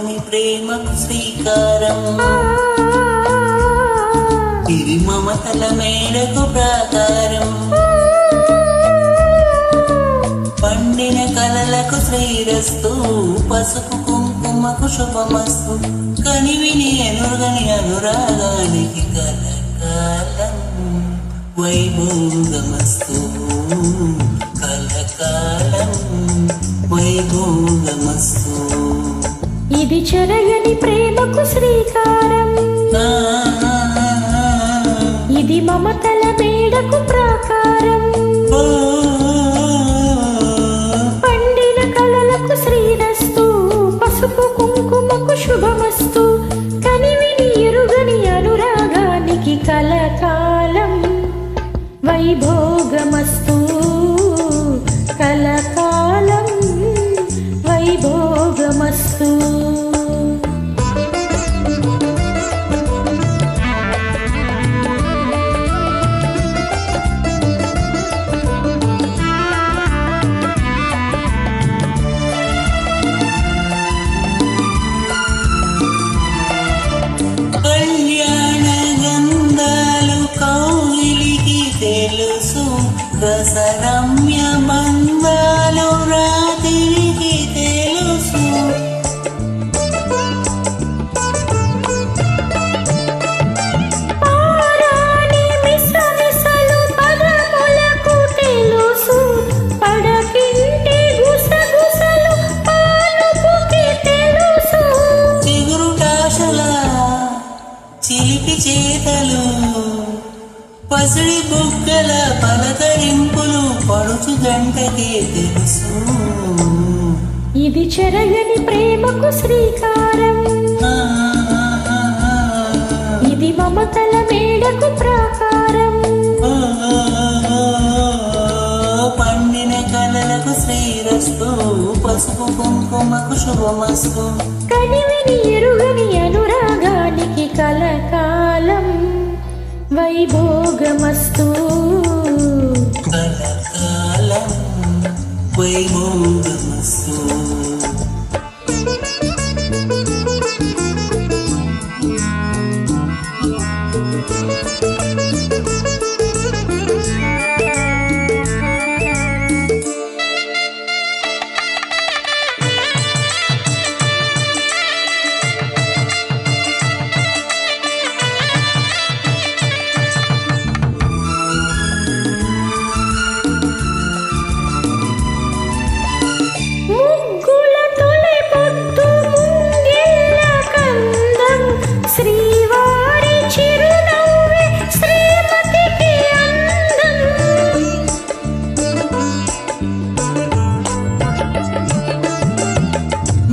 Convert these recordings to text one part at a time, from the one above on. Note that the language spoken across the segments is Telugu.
చెరగని ప్రేమకు శ్రీకారం, ఇది మమతల మేడకు ప్రాకారం, పండిన కలలకు శ్రీరస్తు, పసుపు కుంకుమకు శుభమస్తు, కనివిని ఎనుగని అనురాగానికి కలకాలం వైభోగమస్తు, కలకాలం వైభోగమస్తు. ఇది చెరగని ప్రేమకు శ్రీకారం, ఇది మమతల మేడకు ప్రాకారం, పండిన కలలకు శ్రీరస్తు, పసుపు కుంకుమకు శుభమస్తు, కనివిని ఎరుగని అనురాగానికి కలకాలం వైభోగమస్తు, కలకాలం వైభోగమస్తు. కళ్యాణ గంధాలు కౌగిలికి తెలుసు, రసరమ్య బంధాలు రాత్రికి తెలుసు, పారాని మిసమిసలు పదములకు తెలుసు, పడకింటి గుసగుసలు పానుపుకి తెలుసు, చిగురుటాశల చిలిపి చేతలు, పసిడి బుగ్గల పలకరింపులు పడుచు గంటకే తెలుసు. ఇది చెరగని ప్రేమకు శ్రీకారం, ఇది మమతల మేడకు ప్రాకారం, పండిన కలలకు శ్రీరస్తు, పసుపు కుంకుమకు శుభమస్తు, కనివిని ఎరుగని అనురాగానికి కలకాలం వైభోగమస్తు, కలకాలం వైభోగమస్తు. ముగ్గుల తొలి పొద్దు ముంగిళ్ళ కందం, శ్రీవారి చిరునవ్వే శ్రీమతికి అందం,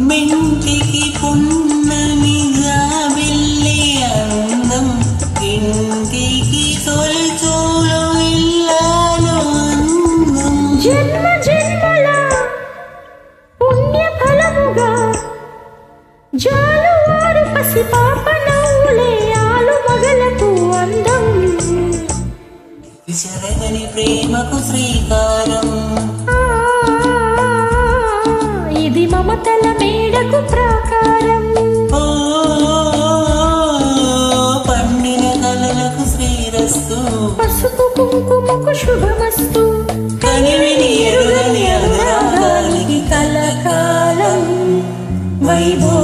మెంటికి పున్నమిగా వెళ్ళి అందం, ఇంటికి తొలిచూలు ఇల్లాలు అందం, జన్మ జన్మల పుణ్య ఫలముగా జాలువారు పసి పాప నవ్వులే ఆలు మగలకు అందం. చెరగని ప్రేమకు శ్రీకారం, ఇది మమతల మేడకు ప్రాకారం, పండిన కలలకు శ్రీరస్తు, పసుపు కుంకుమకు శుభమస్తు, కనివిని ఎరుగని అనురాగానికి కలకాలం వైభోగమస్తు.